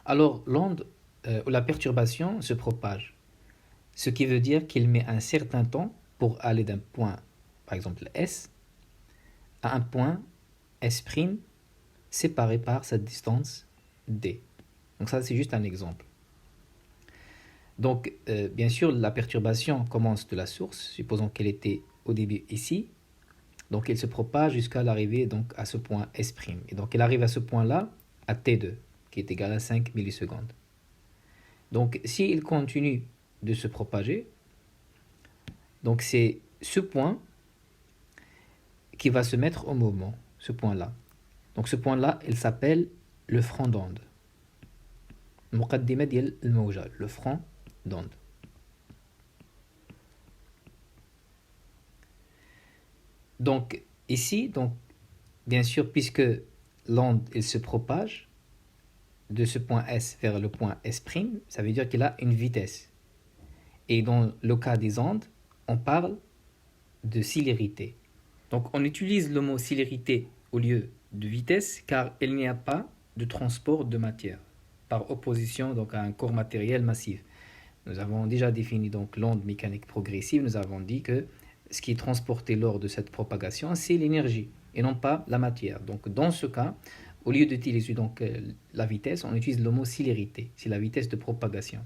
Alors, l'onde ou la perturbation se propage, ce qui veut dire qu'il met un certain temps pour aller d'un point, par exemple S, à un point S' séparé par cette distance D. Donc ça, c'est juste un exemple. Donc, bien sûr, la perturbation commence de la source, supposons qu'elle était au début ici. Donc, elle se propage jusqu'à l'arrivée donc à ce point S'. Et donc, elle arrive à ce point-là, à T2, qui est égal à 5 millisecondes. Donc, s'il continue de se propager, donc c'est ce point qui va se mettre en mouvement, ce point-là. Donc, ce point-là, il s'appelle le front d'onde. Le front d'onde. Donc, ici, donc, bien sûr, puisque l'onde elle se propage de ce point S vers le point S', ça veut dire qu'il a une vitesse. Et dans le cas des ondes, on parle de célérité. Donc, on utilise le mot célérité au lieu de vitesse car il n'y a pas de transport de matière, par opposition donc, à un corps matériel massif. Nous avons déjà défini donc l'onde mécanique progressive. Nous avons dit que ce qui est transporté lors de cette propagation, c'est l'énergie et non pas la matière. Donc, dans ce cas, au lieu d'utiliser donc la vitesse, on utilise le mot célérité. C'est la vitesse de propagation.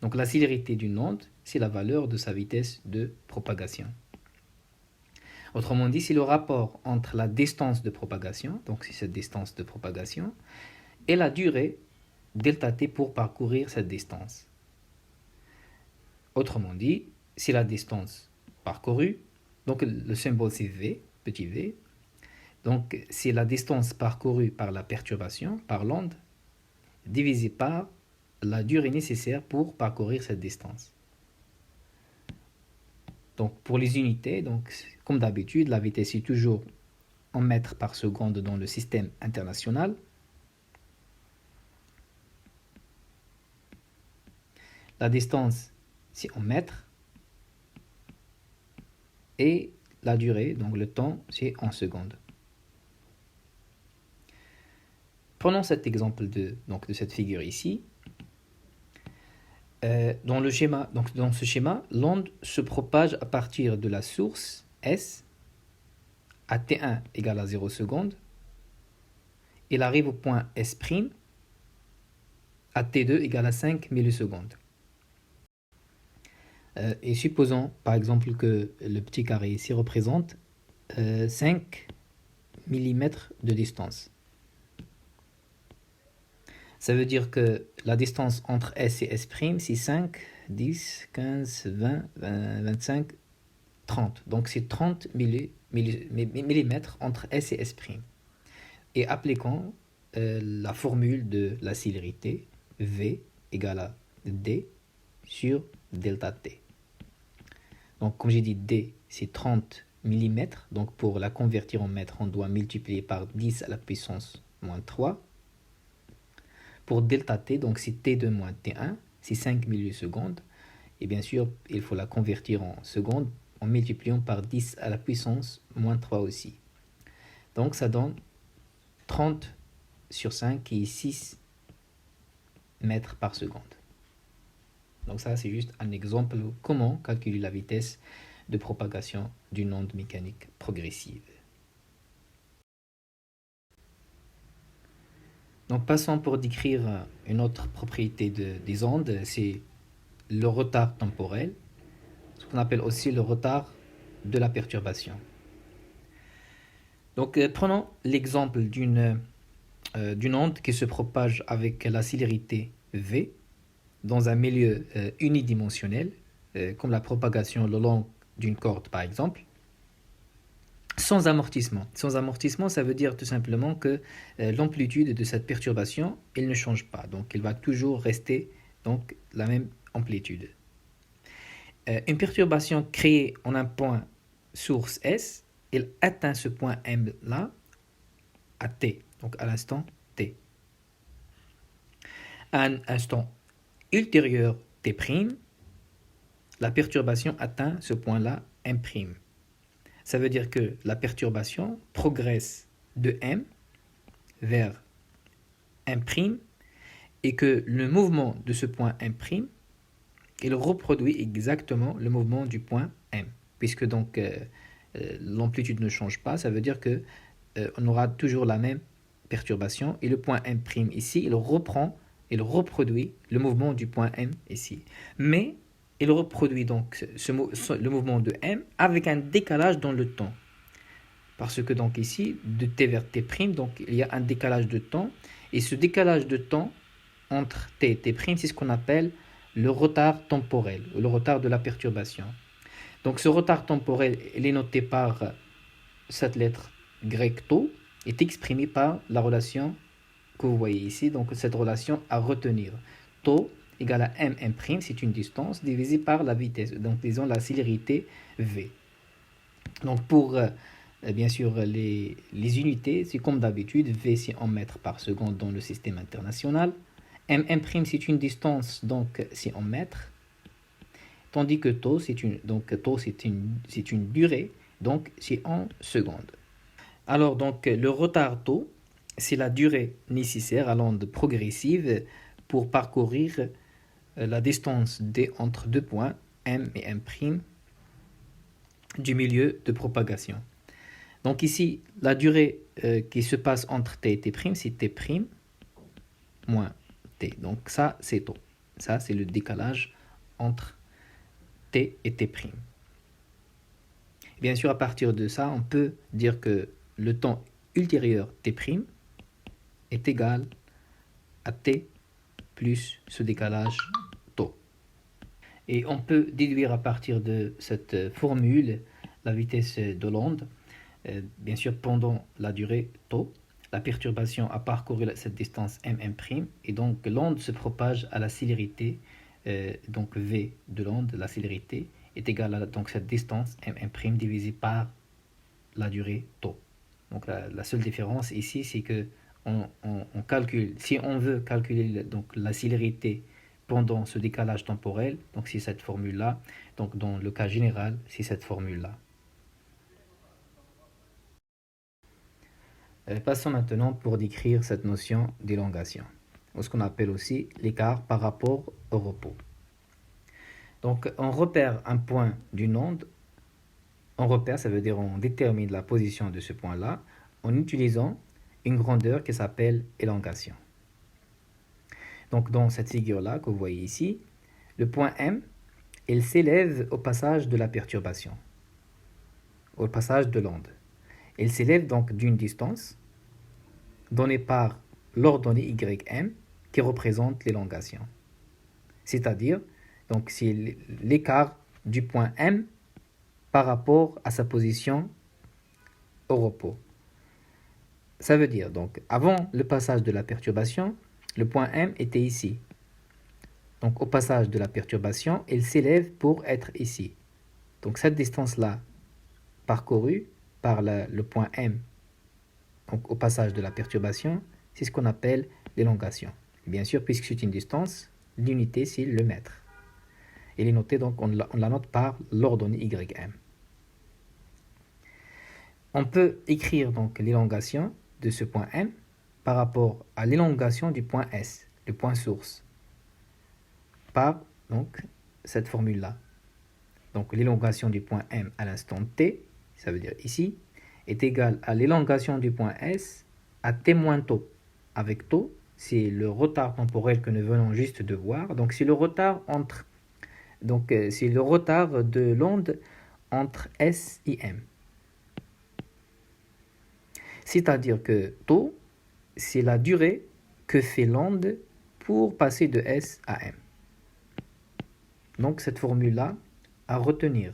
Donc, la célérité d'une onde, c'est la valeur de sa vitesse de propagation. Autrement dit, c'est le rapport entre la distance de propagation, donc c'est cette distance de propagation, et la durée delta t pour parcourir cette distance. Autrement dit, c'est la distance parcourue, donc le symbole c'est V, petit v, donc c'est la distance parcourue par la perturbation, par l'onde, divisée par la durée nécessaire pour parcourir cette distance. Donc pour les unités, donc, comme d'habitude, la vitesse est toujours en mètres par seconde dans le système international. La distance, c'est en mètres. Et la durée, donc le temps, c'est en secondes. Prenons cet exemple de cette figure ici. Dans ce schéma, l'onde se propage à partir de la source S à T1 égale à 0 secondes. Elle arrive au point S' à T2 égale à 5 millisecondes. Et supposons par exemple que le petit carré ici représente 5 mm de distance. Ça veut dire que la distance entre S et S', c'est 5, 10, 15, 20, 25, 30. Donc c'est 30 millimètres entre S et S'. Et appliquons la formule de la célérité, V égale à D sur delta T. Donc comme j'ai dit, D c'est 30 mm. Donc pour la convertir en mètres, on doit multiplier par 10 à la puissance moins 3. Pour delta t, donc c'est T2 moins T1, c'est 5 millisecondes. Et bien sûr, il faut la convertir en secondes en multipliant par 10 à la puissance moins 3 aussi. Donc ça donne 30 sur 5 qui est 6 mètres par seconde. Donc ça, c'est juste un exemple de comment calculer la vitesse de propagation d'une onde mécanique progressive. Donc passons pour décrire une autre propriété des ondes, c'est le retard temporel, ce qu'on appelle aussi le retard de la perturbation. Donc prenons l'exemple d'une onde qui se propage avec la célérité V dans un milieu unidimensionnel, comme la propagation le long d'une corde par exemple, sans amortissement. Sans amortissement, ça veut dire tout simplement que l'amplitude de cette perturbation, elle ne change pas. Donc, elle va toujours rester donc, la même amplitude. Une perturbation créée en un point source S, elle atteint ce point M là à T, donc à l'instant T. À un instant ultérieur T', la perturbation atteint ce point-là M'. Ça veut dire que la perturbation progresse de M vers M' et que le mouvement de ce point M', il reproduit exactement le mouvement du point M. Puisque donc l'amplitude ne change pas, ça veut dire que on aura toujours la même perturbation. Et le point M' ici, il reproduit le mouvement du point M ici. Mais il reproduit donc le mouvement de M avec un décalage dans le temps. Parce que donc ici, de t vers t', donc il y a un décalage de temps. Et ce décalage de temps entre t et t', c'est ce qu'on appelle le retard temporel, ou le retard de la perturbation. Donc ce retard temporel, il est noté par cette lettre grecque tau, est exprimé par la relation que vous voyez ici, donc cette relation à retenir. Tau égale à m', c'est une distance, divisée par la vitesse, donc disons la célérité v. Donc pour bien sûr les unités, c'est comme d'habitude, v c'est en mètres par seconde dans le système international. M', c'est une distance, donc c'est en mètres, tandis que tau, c'est une durée, donc c'est en secondes. Alors donc le retard tau, c'est la durée nécessaire à l'onde progressive pour parcourir la distance d entre deux points, M et M', du milieu de propagation. Donc ici, la durée qui se passe entre t et t', c'est t' moins t. Donc ça, c'est tau. Ça, c'est le décalage entre t et t'. Bien sûr, à partir de ça, on peut dire que le temps ultérieur t' est égal à t plus ce décalage tau. Et on peut déduire à partir de cette formule la vitesse de l'onde. Bien sûr, pendant la durée tau, la perturbation a parcouru cette distance m', et donc l'onde se propage à la célérité, donc v de l'onde, la célérité, est égale à donc, cette distance m' divisée par la durée tau. Donc la seule différence ici, c'est que on calcule, si on veut calculer donc, la célérité pendant ce décalage temporel, donc c'est cette formule-là, donc dans le cas général, c'est cette formule-là. Passons maintenant pour décrire cette notion d'élongation, ou ce qu'on appelle aussi l'écart par rapport au repos. Donc on repère un point d'une onde, on repère, ça veut dire on détermine la position de ce point-là en utilisant une grandeur qui s'appelle élongation. Donc dans cette figure-là que vous voyez ici, le point M, il s'élève au passage de la perturbation, au passage de l'onde. Il s'élève donc d'une distance donnée par l'ordonnée ym qui représente l'élongation. C'est-à-dire, donc c'est l'écart du point M par rapport à sa position au repos. Ça veut dire, donc, avant le passage de la perturbation, le point M était ici. Donc, au passage de la perturbation, il s'élève pour être ici. Donc, cette distance-là, parcourue par le point M, donc au passage de la perturbation, c'est ce qu'on appelle l'élongation. Bien sûr, puisque c'est une distance, l'unité, c'est le mètre. Elle est notée, donc, on la note par l'ordonnée ym. On peut écrire donc l'élongation de ce point M par rapport à l'élongation du point S, le point source, par donc cette formule-là. Donc l'élongation du point M à l'instant t, ça veut dire ici, est égale à l'élongation du point S à t moins tau. Avec tau, c'est le retard temporel que nous venons juste de voir. Donc c'est le retard entre, donc c'est le retard de l'onde entre S et M. C'est-à-dire que tau, c'est la durée que fait l'onde pour passer de S à M. Donc cette formule-là à retenir.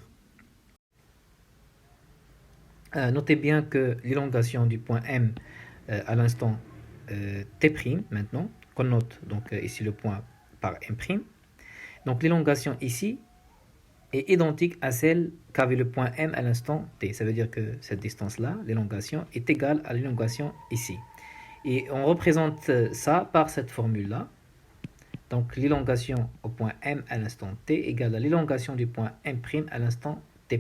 Notez bien que l'élongation du point M à l'instant t' maintenant, qu'on note donc ici le point par M'. Donc l'élongation ici est identique à celle qu'avait le point M à l'instant t. Ça veut dire que cette distance-là, l'élongation, est égale à l'élongation ici. Et on représente ça par cette formule-là. Donc l'élongation au point M à l'instant t égale à l'élongation du point M' à l'instant t'.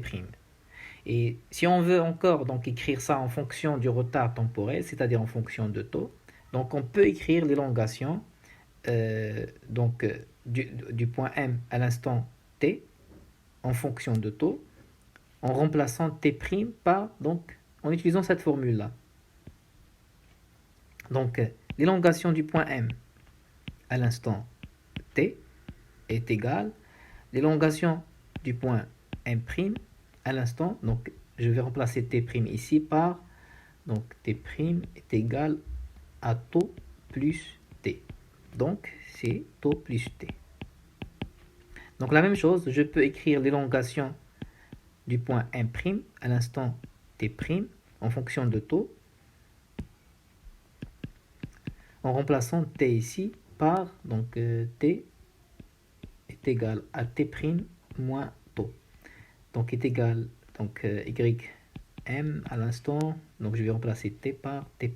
Et si on veut encore donc écrire ça en fonction du retard temporel, c'est-à-dire en fonction de tau, donc on peut écrire l'élongation du point M à l'instant t en fonction de taux, en remplaçant t' par, donc, en utilisant cette formule-là. Donc, l'élongation du point M à l'instant t est égale l'élongation du point M' à l'instant, donc je vais remplacer t' ici par, donc t' est égal à taux plus t. Donc, c'est taux plus t. Donc, la même chose, je peux écrire l'élongation du point M' à l'instant t' en fonction de taux, en remplaçant t ici par, donc t est égal à t' moins taux. Donc, est égal, donc y m à l'instant, donc je vais remplacer t par t'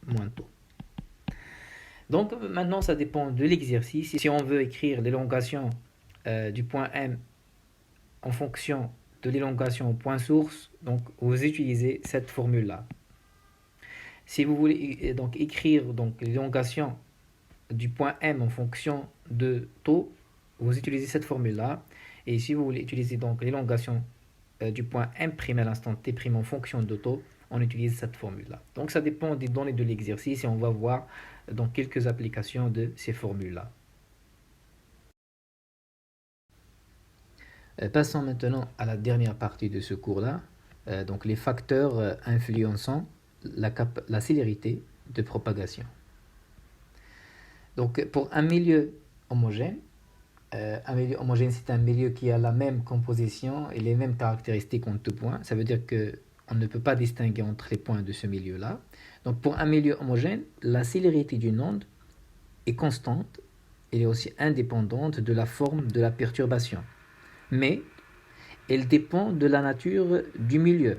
moins taux. Donc, maintenant, ça dépend de l'exercice. Si on veut écrire l'élongation du point M en fonction de l'élongation au point source, donc vous utilisez cette formule-là. Si vous voulez donc écrire donc l'élongation du point M en fonction de taux, vous utilisez cette formule-là. Et si vous voulez utiliser donc l'élongation du point M' à l'instant t' en fonction de taux, on utilise cette formule-là. Donc ça dépend des données de l'exercice et on va voir donc quelques applications de ces formules-là. Passons maintenant à la dernière partie de ce cours-là, donc les facteurs influençant la célérité de propagation. Donc pour un milieu homogène, c'est un milieu qui a la même composition et les mêmes caractéristiques en tout point. Ça veut dire qu'on ne peut pas distinguer entre les points de ce milieu-là. Donc pour un milieu homogène, la célérité d'une onde est constante, elle est aussi indépendante de la forme de la perturbation. Mais elle dépend de la nature du milieu.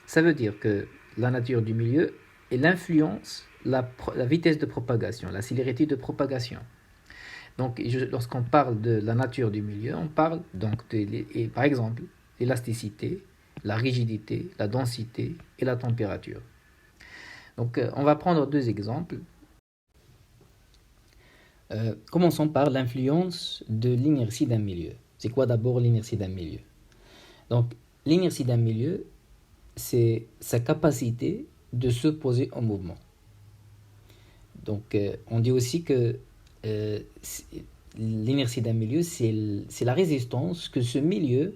Ça veut dire que la nature du milieu, elle influence la vitesse de propagation, la célérité de propagation. Donc, lorsqu'on parle de la nature du milieu, on parle donc par exemple, l'élasticité, la rigidité, la densité et la température. Donc, on va prendre deux exemples. Commençons par l'influence de l'inertie d'un milieu. C'est quoi d'abord l'inertie d'un milieu? Donc, l'inertie d'un milieu, c'est sa capacité de s'opposer au mouvement. Donc, on dit aussi que l'inertie d'un milieu, c'est la résistance que ce milieu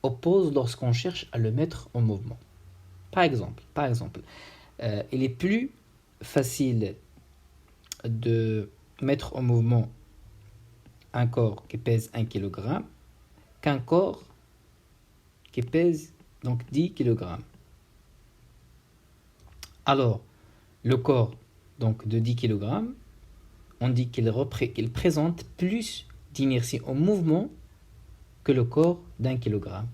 oppose lorsqu'on cherche à le mettre en mouvement. Par exemple, il est plus facile de mettre en mouvement un corps qui pèse 1 kg qu'un corps qui pèse donc 10 kg. Alors, le corps donc de 10 kg, on dit qu'il présente plus d'inertie au mouvement que le corps d'1 kg.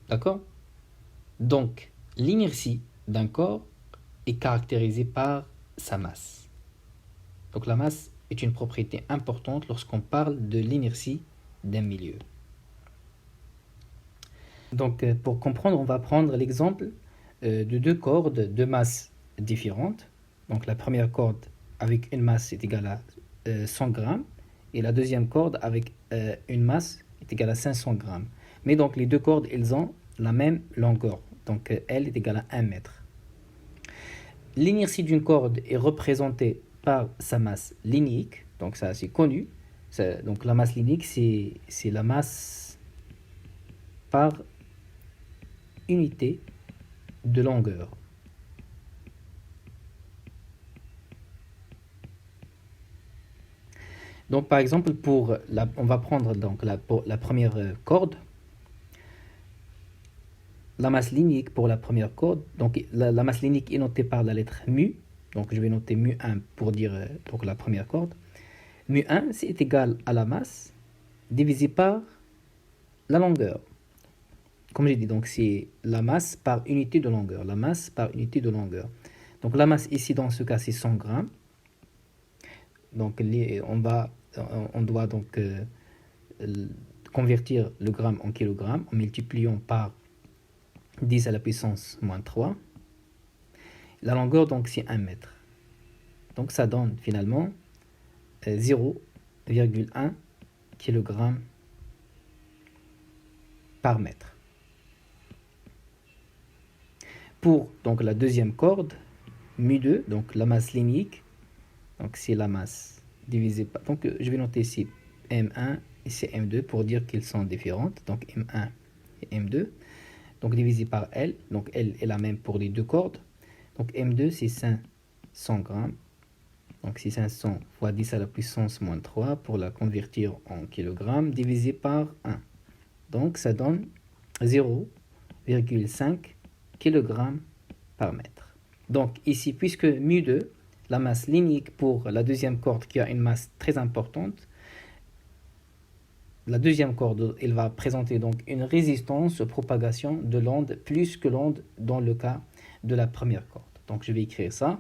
D'accord? Donc, l'inertie d'un corps est caractérisée par sa masse. Donc, la masse est une propriété importante lorsqu'on parle de l'inertie d'un milieu. Donc, pour comprendre, on va prendre l'exemple de deux cordes de masse différentes. Donc, la première corde avec une masse est égale à 100 grammes et la deuxième corde avec une masse est égale à 500 grammes. Mais donc, les deux cordes, elles ont la même longueur. Donc, L est égale à 1 mètre. L'inertie d'une corde est représentée par sa masse linéique. Donc, ça, c'est connu. Donc, la masse linéique, c'est la masse par unité de longueur. Donc, par exemple, on va prendre donc la première corde. La masse linéique pour la première corde, donc la masse linéique est notée par la lettre mu, donc je vais noter mu1 pour dire donc la première corde. Mu1 c'est égal à la masse divisé par la longueur. Comme j'ai dit, donc c'est la masse par unité de longueur, la masse par unité de longueur. Donc la masse ici dans ce cas c'est 100 grammes. Donc on doit donc convertir le gramme en kilogramme en multipliant par 10 à la puissance moins 3. La longueur, donc, c'est 1 mètre. Donc ça donne finalement 0,1 kg par mètre. Pour donc la deuxième corde, mu2, donc la masse linéique, donc c'est la masse divisée par... Donc je vais noter ici M1 et c'est M2 pour dire qu'ils sont différentes. Donc M1 et M2. Donc divisé par L. Donc L est la même pour les deux cordes. Donc M2 c'est 500 grammes. Donc c'est 500 fois 10 à la puissance moins 3 pour la convertir en kilogrammes divisé par 1. Donc ça donne 0,5 kg par mètre. Donc ici, puisque mu2, la masse linéique pour la deuxième corde qui a une masse très importante, la deuxième corde, elle va présenter donc une résistance aux propagations de l'onde plus que l'onde dans le cas de la première corde. Donc je vais écrire ça.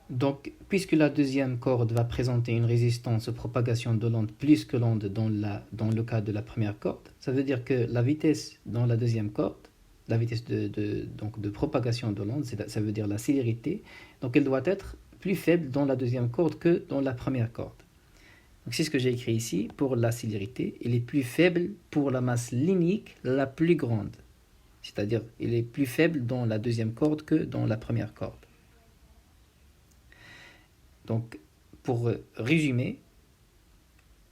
Donc, puisque la deuxième corde va présenter une résistance aux propagations de l'onde plus que l'onde dans le cas de la première corde, ça veut dire que la vitesse dans la deuxième corde, la vitesse de propagation de l'onde, ça veut dire la célérité, donc elle doit être plus faible dans la deuxième corde que dans la première corde. Donc c'est ce que j'ai écrit ici pour la célérité. Elle est plus faible pour la masse linéique la plus grande. C'est-à-dire, elle est plus faible dans la deuxième corde que dans la première corde. Donc, pour résumer,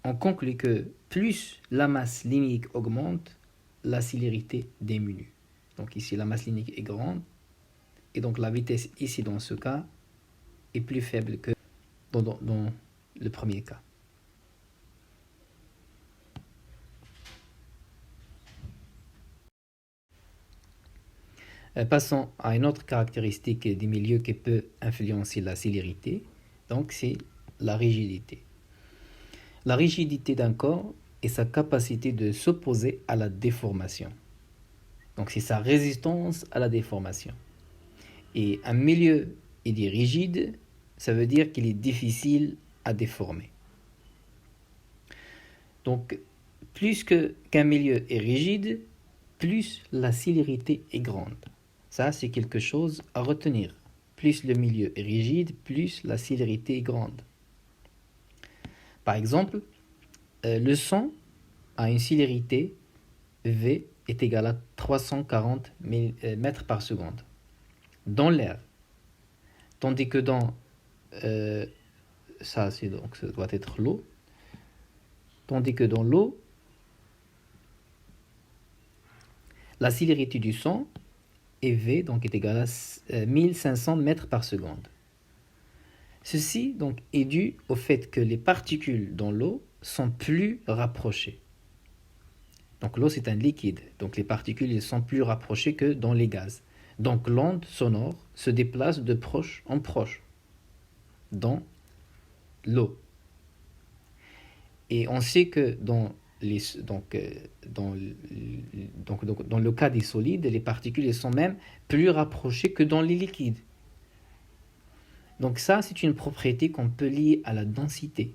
on conclut que plus la masse linéique augmente, la célérité diminue. Donc ici, la masse linéique est grande, et donc la vitesse ici, dans ce cas, est plus faible que dans le premier cas. Passons à une autre caractéristique des milieux qui peut influencer la célérité. Donc, c'est la rigidité. La rigidité d'un corps est sa capacité de s'opposer à la déformation. Donc, c'est sa résistance à la déformation. Et un milieu est dit rigide, ça veut dire qu'il est difficile à déformer. Donc, plus qu'un milieu est rigide, plus la célérité est grande. Ça, c'est quelque chose à retenir. Plus le milieu est rigide, plus la célérité est grande. Par exemple, le son a une célérité V est égale à 340 mètres par seconde dans l'air. Tandis que dans... ça doit être l'eau. Tandis que dans l'eau, la célérité du son est V, donc est égale à 1500 mètres par seconde. Ceci donc est dû au fait que les particules dans l'eau sont plus rapprochées. Donc l'eau c'est un liquide, donc les particules sont plus rapprochées que dans les gaz. Donc l'onde sonore se déplace de proche en proche dans l'eau. Et on sait que dans le cas des solides, les particules sont même plus rapprochées que dans les liquides. Donc ça, c'est une propriété qu'on peut lier à la densité.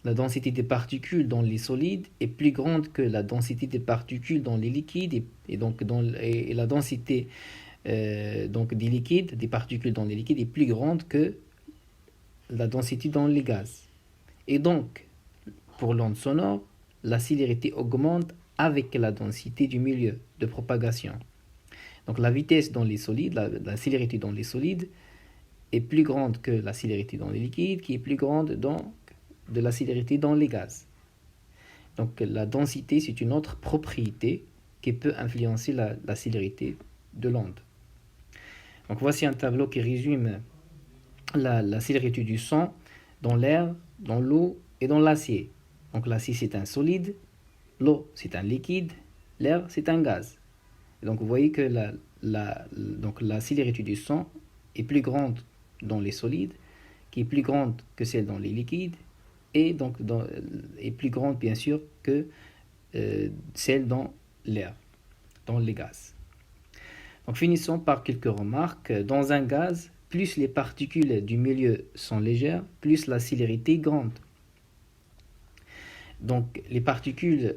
La densité des particules dans les solides est plus grande que la densité des particules dans les liquides et la densité des liquides, des particules dans les liquides est plus grande que la densité dans les gaz. Et donc, pour l'onde sonore, la célérité augmente avec la densité du milieu de propagation. Donc la vitesse dans les solides, la célérité dans les solides est plus grande que la célérité dans les liquides, qui est plus grande de la célérité dans les gaz. Donc la densité, c'est une autre propriété qui peut influencer la célérité de l'onde. Donc voici un tableau qui résume la célérité du son dans l'air, dans l'eau et dans l'acier. Donc l'acier c'est un solide, l'eau c'est un liquide, l'air c'est un gaz. Et donc vous voyez que la célérité du son est plus grande dans les solides, qui est plus grande que celle dans les liquides, et donc est plus grande bien sûr que celle dans l'air, dans les gaz. Donc finissons par quelques remarques. Dans un gaz, plus les particules du milieu sont légères, plus la célérité est grande. Donc les particules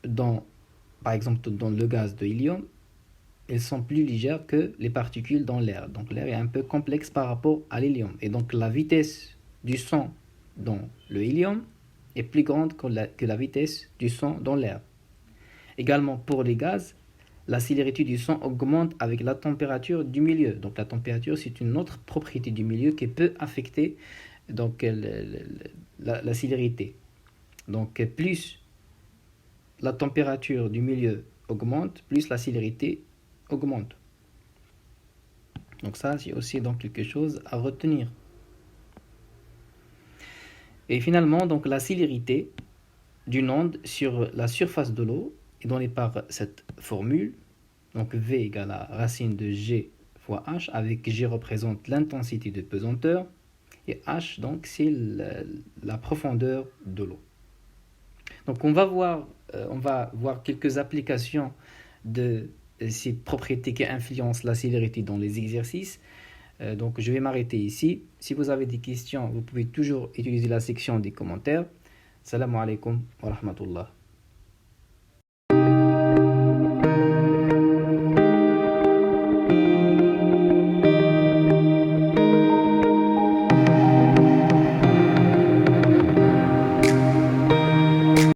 dans par exemple dans le gaz de hélium, elles sont plus légères que les particules dans l'air. Donc l'air est un peu complexe par rapport à l'hélium. Et donc la vitesse du son dans le hélium est plus grande que la vitesse du son dans l'air. Également pour les gaz, la célérité du son augmente avec la température du milieu. Donc la température, c'est une autre propriété du milieu qui peut affecter donc, la célérité. Donc plus la température du milieu augmente, plus la célérité augmente. Donc ça, c'est aussi donc quelque chose à retenir. Et finalement, donc la célérité d'une onde sur la surface de l'eau est donnée par cette formule. Donc V égale à racine de G fois H, avec G représente l'intensité de pesanteur et H donc c'est la profondeur de l'eau. Donc on va voir quelques applications de ces propriétés qui influencent la célérité dans les exercices. Donc je vais m'arrêter ici. Si vous avez des questions, vous pouvez toujours utiliser la section des commentaires. Salam alaikum wa rahmatullah.